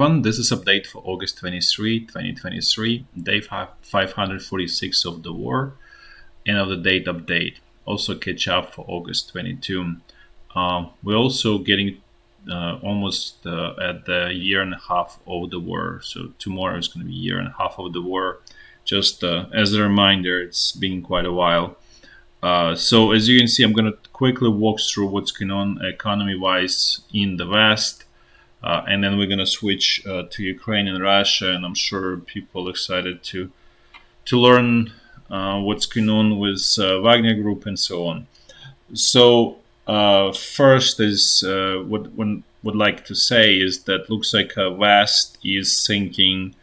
This is update for August 23, 2023, day 546 of the war, end of the date update. Also catch up for August 22. We're also getting almost at the year and a half of the war. So tomorrow is going to be a year and a half of the war. Just as a reminder, it's been quite a while. So as you can see, I'm going to quickly walk through what's going on economy-wise in the West. And then we're going to switch to Ukraine and Russia, and I'm sure people are excited to learn what's going on with Wagner Group and so on. So first is what one would like to say is that looks like West is sinking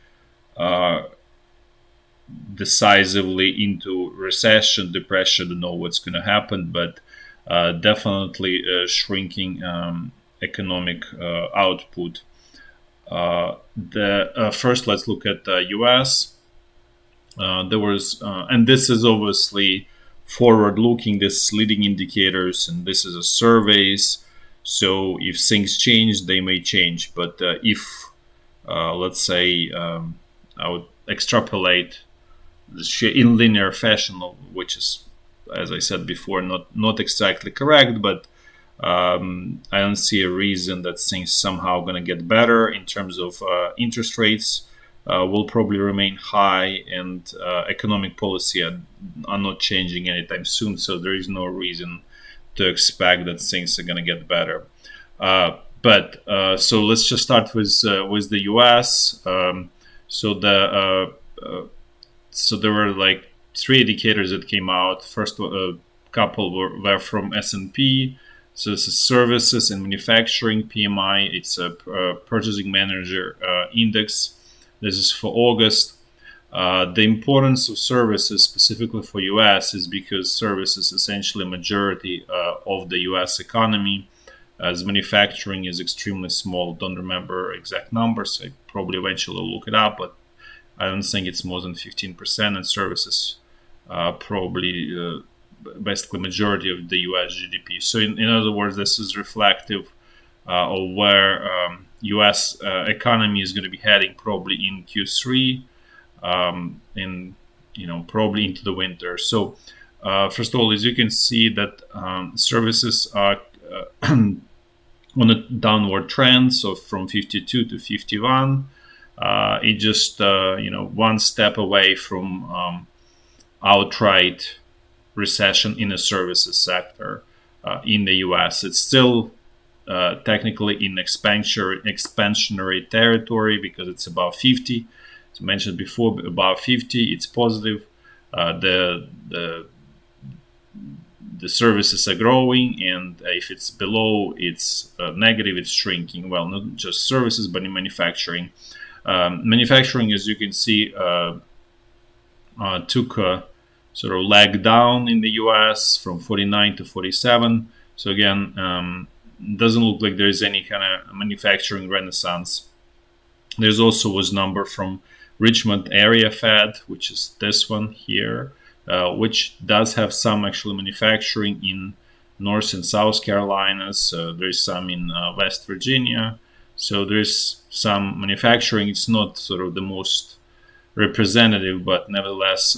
decisively into recession, depression. Don't know what's going to happen, but definitely shrinking economic output. First, let's look at the U.S. There was, and this is obviously forward-looking. This is leading indicators, and this is a surveys. So if things change, they may change. But if, let's say, I would extrapolate in linear fashion, which is, as I said before, not exactly correct, but I don't see a reason that things somehow going to get better in terms of interest rates will probably remain high, and economic policy are not changing anytime soon. So there is no reason to expect that things are going to get better. So let's just start with the U.S. So there were like three indicators that came out. First, couple were from S&P. So this is services and manufacturing PMI. It's a purchasing manager index. This is for August. The importance of services specifically for US is because services essentially a majority of the US economy, as manufacturing is extremely small. Don't remember exact numbers. I probably eventually will look it up, but I don't think it's more than 15%, and services probably basically majority of the US GDP. So in other words, this is reflective of where US economy is going to be heading probably in Q3, and probably into the winter. So first of all, as you can see that services are on a downward trend. So from 52 to 51, it just one step away from outright recession in the services sector in the US. It's still technically in expansionary territory because it's above 50. As mentioned before, above 50, it's positive. The services are growing, and if it's below, it's negative, it's shrinking. Well, not just services, but in manufacturing. Manufacturing, as you can see, took a sort of leg down in the US from 49 to 47. So again, doesn't look like there's any kind of manufacturing renaissance. There's also was number from Richmond area Fed, which is this one here, which does have some actually manufacturing in North and South Carolinas. There's some in West Virginia. So there's some manufacturing. It's not sort of the most representative, but nevertheless,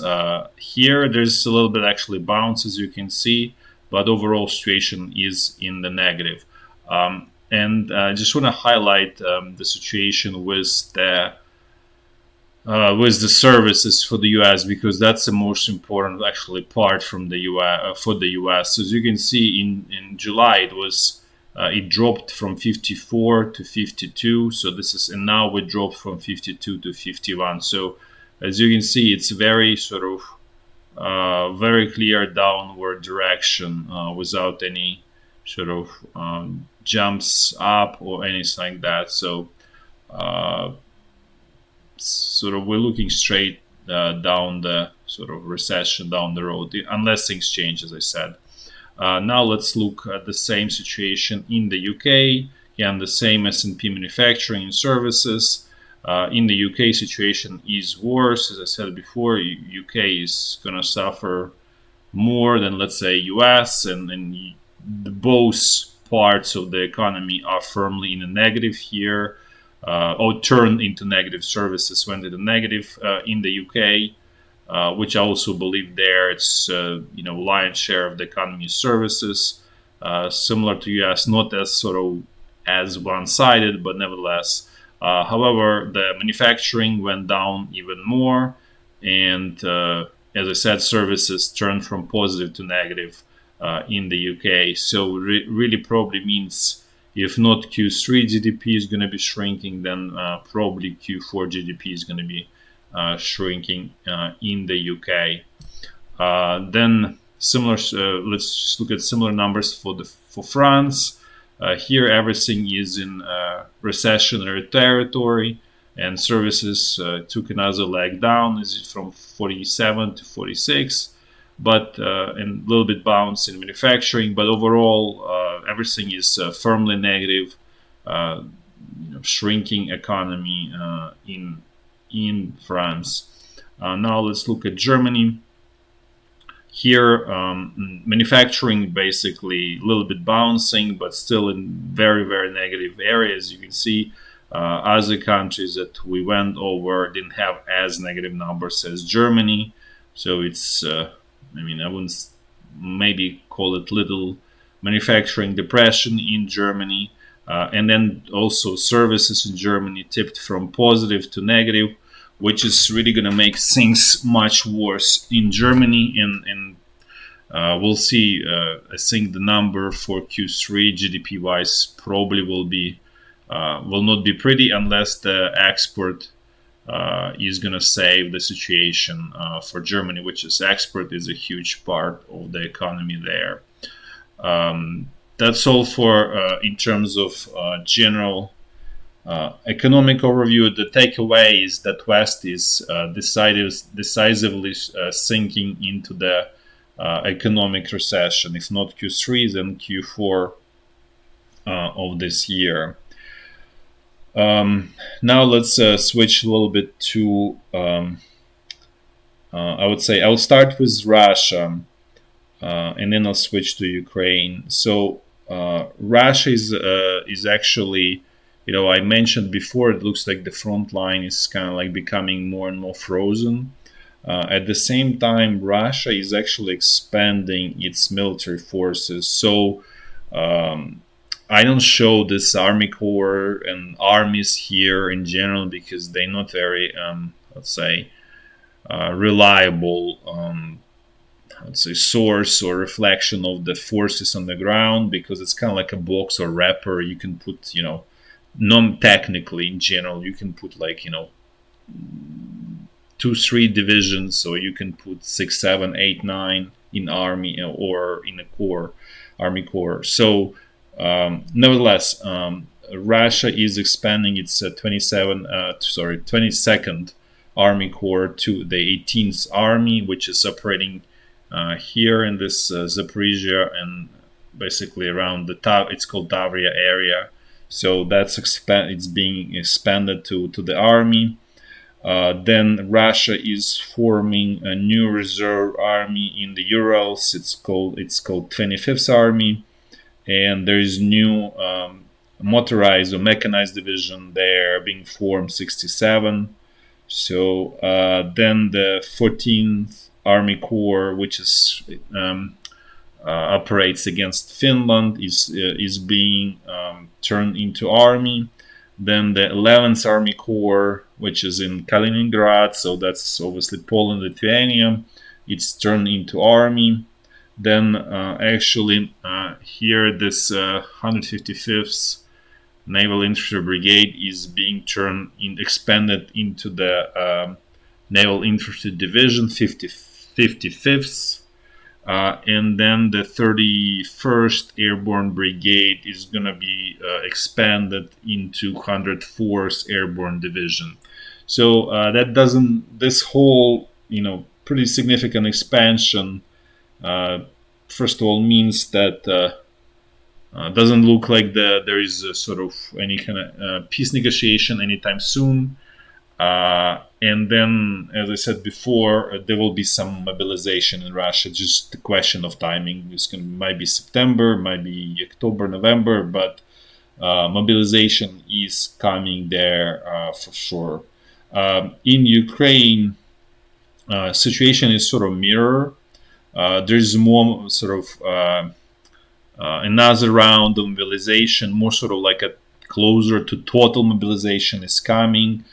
here there's a little bit actually bounce, as you can see, but overall situation is in the negative. And I just want to highlight the situation with the services for the US, because that's the most important actually part from the US for the US. So as you can see, in July it dropped from 54 to 52. So this is, and now we dropped from 52 to 51. So as you can see, it's very sort of very clear downward direction without any sort of jumps up or anything like that. So sort of we're looking straight down the sort of recession down the road, unless things change, as I said. Now let's look at the same situation in the UK. Again, the same S&P manufacturing and services. In the UK, situation is worse. As I said before, UK is going to suffer more than, let's say, US, and both parts of the economy are firmly in a negative here. or turned into negative. Services went into negative in the UK, which I also believe there it's lion's share of the economy is services. Similar to US, not as sort of as one-sided, but nevertheless. However, the manufacturing went down even more, and as I said, services turned from positive to negative in the UK. So really probably means if not Q3 GDP is going to be shrinking, then probably Q4 GDP is going to be shrinking in the UK. Then similar. Let's just look at similar numbers for France. Here, everything is in recessionary territory, and services took another leg down, is from 47 to 46, but and a little bit bounce in manufacturing. But overall, everything is firmly negative. Shrinking economy in France. Now let's look at Germany. Here, manufacturing basically a little bit bouncing, but still in very, very negative areas. You can see other countries that we went over didn't have as negative numbers as Germany. So it's, I wouldn't maybe call it little manufacturing depression in Germany. And then also services in Germany tipped from positive to negative, which is really going to make things much worse in Germany. And we'll see. I think the number for Q3 GDP-wise probably will not be pretty unless the export is going to save the situation for Germany, which is export is a huge part of the economy there. That's all for in terms of general economic overview. The takeaway is that West is decisively sinking into the economic recession. If not Q3, then Q4 of this year. Now let's switch a little bit to, I would say I'll start with Russia, and then I'll switch to Ukraine. So Russia is actually, I mentioned before, it looks like the front line is kind of like becoming more and more frozen. At the same time, Russia is actually expanding its military forces. So I don't show this Army Corps and armies here in general because they're not very, let's say, reliable, let's say, source or reflection of the forces on the ground, because it's kind of like a box or wrapper. You can put, non-technically in general, you can put like, 2-3 divisions, or you can put 6, 7, 8, 9 in army or in a corps, Army Corps. So nevertheless, Russia is expanding its 22nd Army Corps to the 18th Army, which is operating here in this Zaporizhya and basically around the top. It's called Tavria area. So it's being expanded to the army. Then Russia is forming a new reserve army in the Urals. It's called 25th Army, and there is new motorized or mechanized division there being formed, 67. So then the 14th Army Corps, which is operates against Finland, is being turned into army. Then the 11th Army Corps, which is in Kaliningrad, so that's obviously Poland, Lithuania, it's turned into army. Then here this 155th Naval Infantry Brigade is being expanded into the Naval Infantry Division, 55th. And then the 31st Airborne Brigade is going to be expanded into 104th Airborne Division. So this whole, pretty significant expansion, first of all, means that doesn't look like there is a sort of any kind of peace negotiation anytime soon. And then, as I said before, there will be some mobilization in Russia. Just the question of timing. Might be September, might be October, November, but mobilization is coming there for sure. In Ukraine, situation is sort of mirror. There's more sort of another round of mobilization, more sort of like a closer to total mobilization is coming.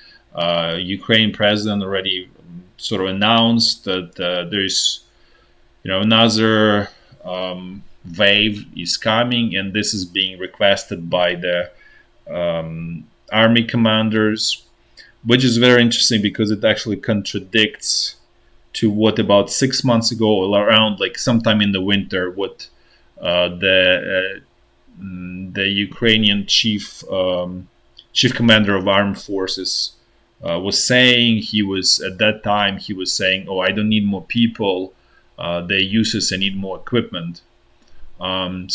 Ukraine president already sort of announced that there's another wave is coming, and this is being requested by the army commanders, which is very interesting because it actually contradicts to what about 6 months ago, around like sometime in the winter, what the Ukrainian chief commander of armed forces was saying. He was at that time he was saying, "Oh, I don't need more people. They use us. I need more equipment."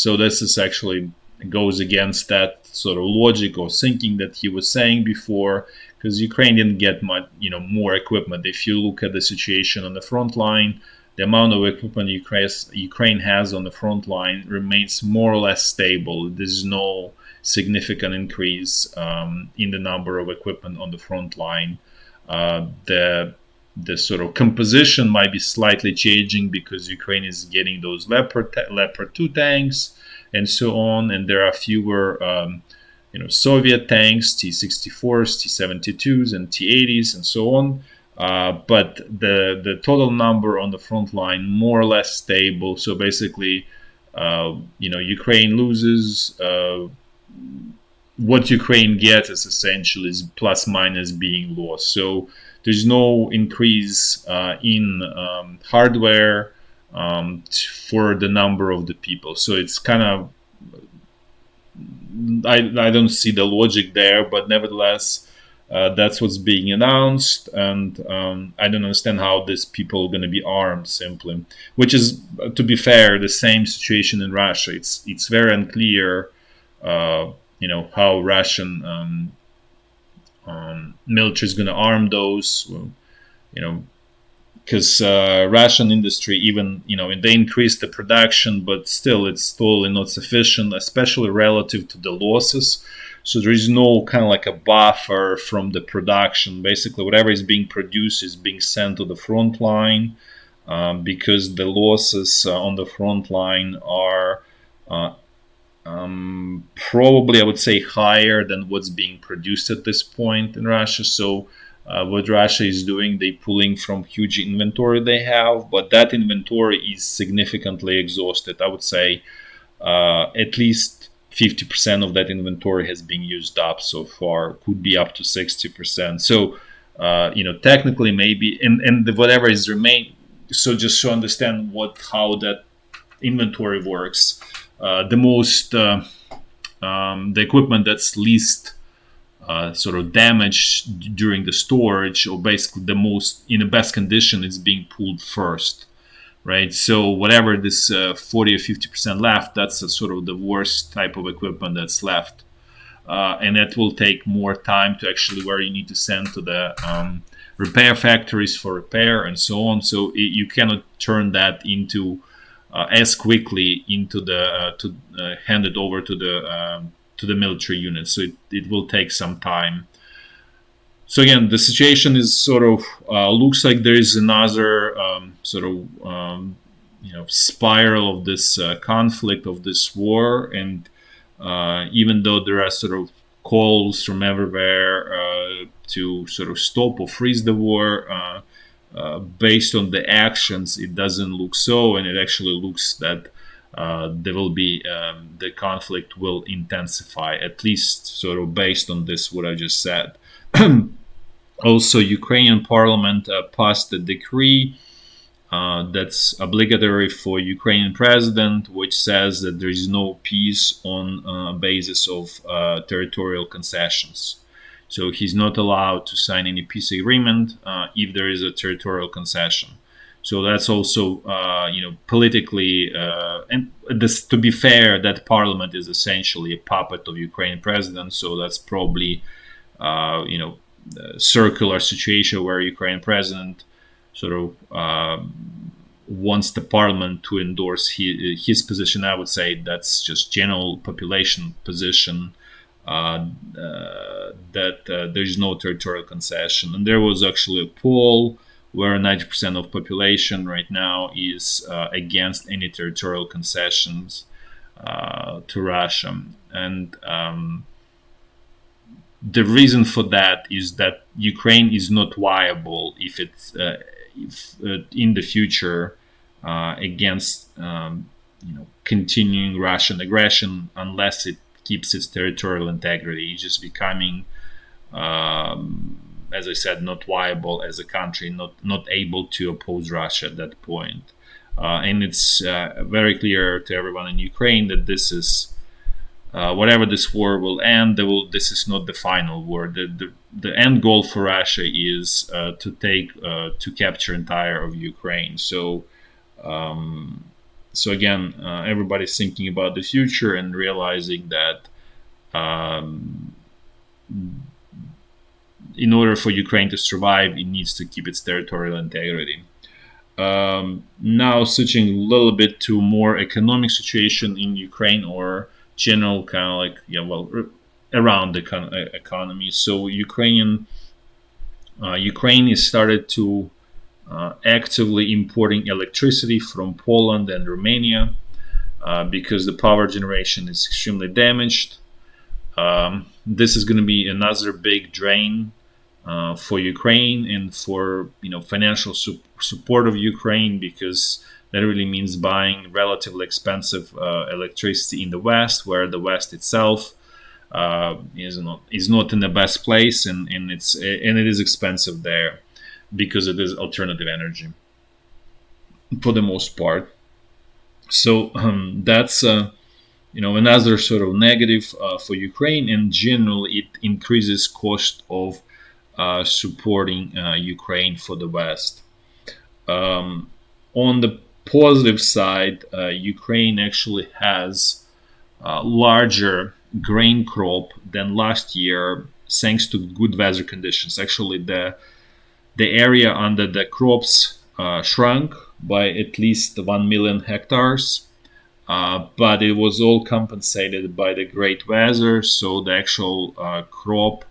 So this is actually goes against that sort of logic or thinking that he was saying before, because Ukraine didn't get much, more equipment. If you look at the situation on the front line, the amount of equipment Ukraine has on the front line remains more or less stable. There's no significant increase in the number of equipment on the front line. The sort of composition might be slightly changing because Ukraine is getting those Leopard 2 tanks and so on, and there are fewer Soviet tanks, T-64s, T-72s, and T-80s, and so on. But the total number on the front line more or less stable. So basically, Ukraine loses. What Ukraine gets is essentially is plus minus being lost. So there's no increase in hardware for the number of the people. So it's kind of I don't see the logic there, but nevertheless, that's what's being announced, and I don't understand how these people are going to be armed simply. Which is, to be fair, the same situation in Russia. It's very unclear, how Russian military is going to arm those. Because Russian industry, even they increased the production, but still it's totally not sufficient, especially relative to the losses. So there is no kind of like a buffer from the production. Basically, whatever is being produced is being sent to the front line, because the losses on the front line are probably, I would say, higher than what's being produced at this point in Russia. So what Russia is doing, they pulling from huge inventory they have, but that inventory is significantly exhausted. I would say at least 50% of that inventory has been used up so far, could be up to 60%. So technically maybe, and whatever is remain. So just to understand how that inventory works, the equipment that's least sort of damaged during the storage, or basically the most in the best condition, is being pulled first, right? So whatever this 40 or 50% left, that's sort of the worst type of equipment that's left, and that will take more time to actually, where you need to send to the repair factories for repair and so on. So you cannot turn that into as quickly into the to hand it over to the military units. So it will take some time. So again, the situation is sort of looks like there is another spiral of this conflict, of this war, and even though there are sort of calls from everywhere to sort of stop or freeze the war, based on the actions, it doesn't look so, and it actually looks that there will be the conflict will intensify, at least sort of based on this what I just said. Also, Ukrainian parliament passed a decree that's obligatory for Ukrainian president, which says that there is no peace on a basis of territorial concessions. So he's not allowed to sign any peace agreement if there is a territorial concession. So that's also, politically, and this, to be fair, that parliament is essentially a puppet of Ukrainian president. So that's probably, a circular situation where Ukrainian president sort of wants the parliament to endorse his position. I would say that's just general population position. that there's no territorial concession. And there was actually a poll where 90% of population right now is against any territorial concessions to Russia. And the reason for that is that Ukraine is not viable if in the future against continuing Russian aggression unless it keeps its territorial integrity. It's just becoming, as I said, not viable as a country, not able to oppose Russia at that point. And it's very clear to everyone in Ukraine that this is whatever this war will end. This is not the final war. The end goal for Russia is to capture entire of Ukraine. So again, everybody's thinking about the future and realizing that in order for Ukraine to survive, it needs to keep its territorial integrity. Now switching a little bit to more economic situation in Ukraine, or general kind of like around the economy. So Ukraine has started to actively importing electricity from Poland and Romania because the power generation is extremely damaged. This is going to be another big drain for Ukraine and for financial support of Ukraine, because that really means buying relatively expensive electricity in the West, where the West itself is not in the best place, and it is expensive there because it is alternative energy for the most part. So that's another sort of negative for Ukraine, and generally it increases cost of supporting Ukraine for the West. On the positive side, Ukraine actually has larger grain crop than last year, thanks to good weather conditions. Actually, the area under the crops shrunk by at least 1 million hectares, but it was all compensated by the great weather. So the actual crop,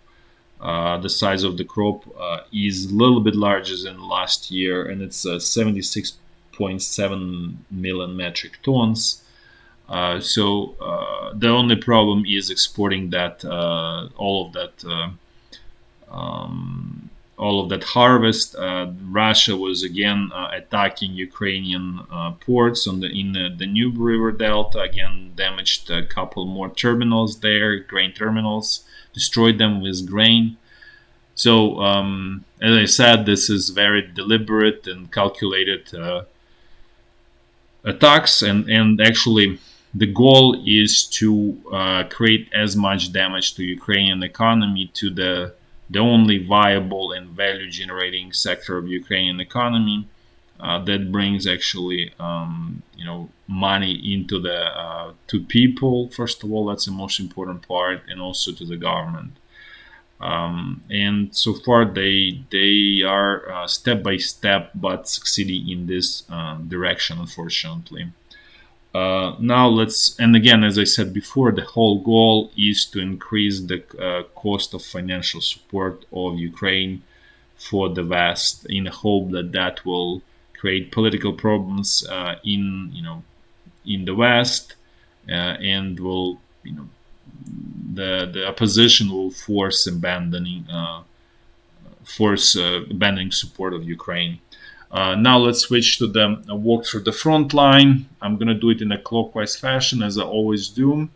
the size of the crop is a little bit larger than last year, and it's 76.7 million metric tons. So the only problem is exporting that all of that harvest. Russia was again attacking Ukrainian ports in the Danube River Delta. Again, damaged a couple more terminals there, grain terminals, destroyed them with grain. So, as I said, this is very deliberate and calculated attacks, and actually the goal is to create as much damage to Ukrainian economy, to the only viable and value generating sector of Ukrainian economy that brings actually money into the to people. First of all, that's the most important part, and also to the government. And so far they are step by step, but succeeding in this direction, unfortunately. Now and again, as I said before, the whole goal is to increase the cost of financial support of Ukraine for the West, in the hope that will create political problems in the West, and will the opposition will force abandoning support of Ukraine. Now let's switch to the walk through the front line. I'm going to do it in a clockwise fashion, as I always do,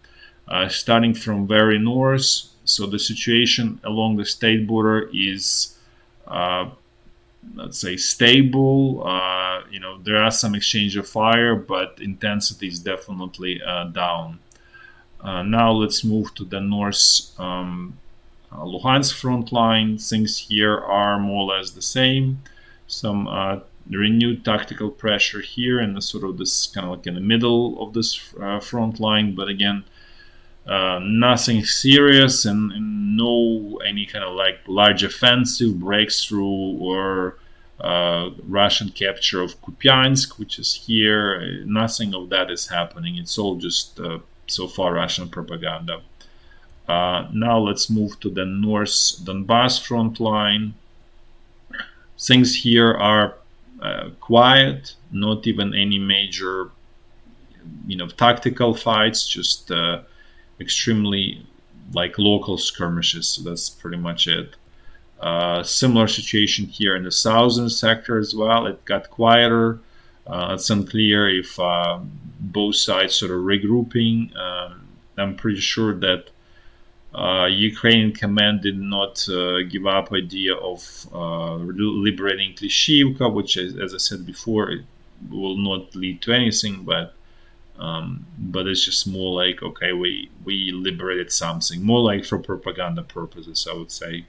starting from very north. So the situation along the state border is, let's say, stable. There are some exchange of fire, but intensity is definitely down. Now let's move to the north Lugansk front line. Things here are more or less the same. Some renewed tactical pressure here, and sort of this kind of like in the middle of this front line, but again, nothing serious, and no any kind of like large offensive breakthrough or Russian capture of Kupiansk, which is here. Nothing of that is happening. It's all just so far Russian propaganda. Now let's move to the North Donbass front line. Things here are quiet, not even any major, tactical fights, just extremely like local skirmishes. So that's pretty much it. Similar situation here in the southern sector as well. It got quieter. It's unclear if both sides sort of regrouping. I'm pretty sure that Ukrainian command did not give up idea of liberating Klishivka, which, as I said before, it will not lead to anything, but it's just more like, okay, we liberated something, more like for propaganda purposes, I would say.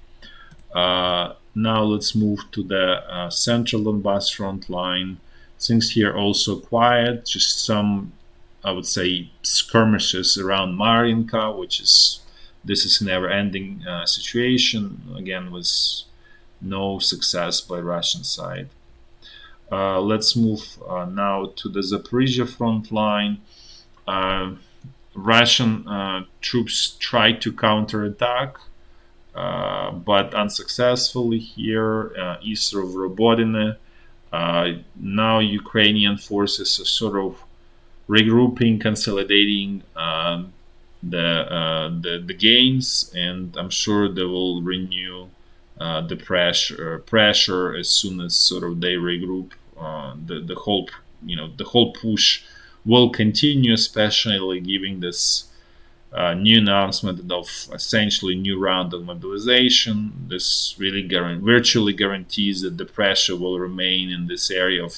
Now let's move to the central Donbass front line. Things here also quiet, just some, I would say, skirmishes around Marinka, which is this is never-ending situation. Again, with no success by Russian side. Let's move now to the Zaporizhya front line. Uh, Russian troops tried to counterattack, but unsuccessfully here, east of Robodine. Now Ukrainian forces are sort of regrouping, consolidating the gains, and I'm sure they will renew the pressure as soon as sort of they regroup. The whole the whole push will continue, especially giving this new announcement of essentially new round of mobilization. This really virtually guarantees that the pressure will remain in this area of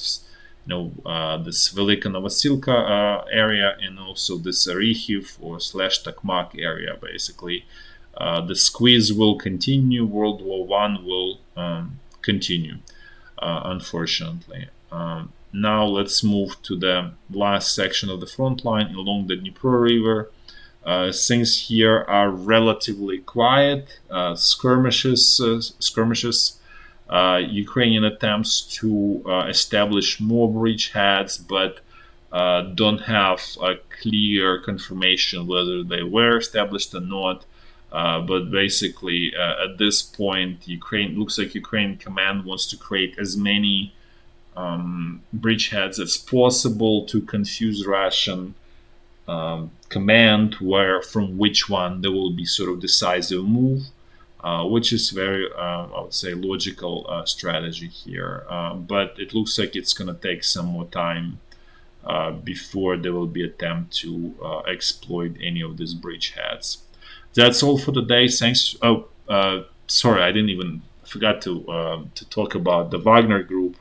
this Velika Novosilka area, and also this Arikhiv or slash Takmak area. Basically, the squeeze will continue. World War One will continue, unfortunately. Now let's move to the last section of the front line along the Dnipro River. Things here are relatively quiet. Skirmishes. Ukrainian attempts to establish more bridgeheads, but don't have a clear confirmation whether they were established or not. But basically, at this point, Ukraine looks like Ukrainian command wants to create as many bridgeheads as possible to confuse Russian command, where from which one there will be sort of decisive move, which is very, I would say, logical strategy here. But it looks like it's going to take some more time before there will be attempt to exploit any of these bridgeheads. That's all for today. Thanks. Oh, sorry, I didn't even forgot to talk about the Wagner Group.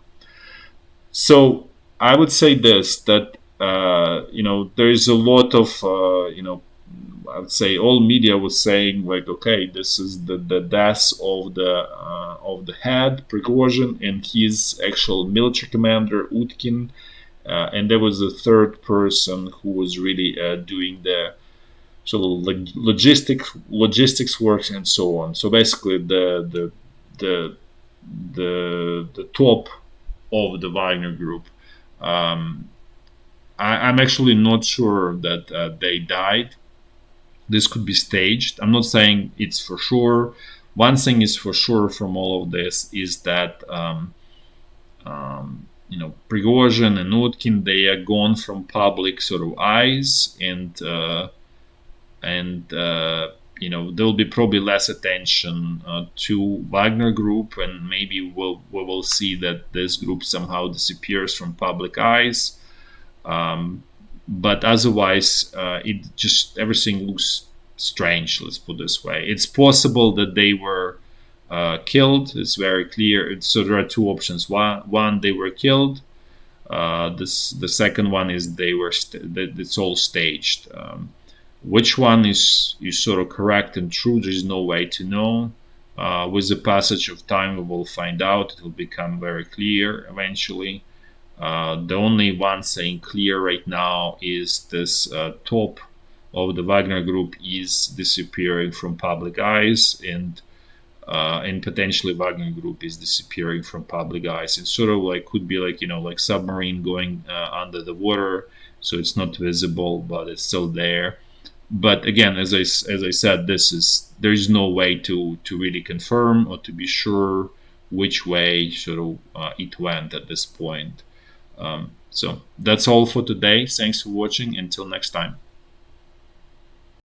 So I would say this that there is a lot of I would say all media was saying like, okay, this is the death of the head Prigozhin and his actual military commander Utkin, and there was a third person who was really doing the sort of logistics works and so on. So basically, the the top of the Wagner Group. Um, I'm actually not sure that they died. This could be staged. I'm not saying it's for sure. One thing is for sure from all of this is that Prigozhin and Utkin, they are gone from public sort of eyes, and there'll be probably less attention to Wagner Group, and maybe we will see that this group somehow disappears from public eyes. But otherwise, it just everything looks strange. Let's put it this way. It's possible that they were killed. It's very clear. So there are two options. One, they were killed. The second one is they were. It's all staged. Which one is sort of correct and true? There is no way to know. With the passage of time, we will find out. It will become very clear eventually. The only one saying clear right now is this top of the Wagner Group is disappearing from public eyes, and potentially Wagner Group is disappearing from public eyes. It's sort of like could be like like submarine going under the water, so it's not visible, but it's still there. But again, as I said, there is no way to really confirm or to be sure which way it went at this point. So that's all for today. Thanks for watching. Until next time.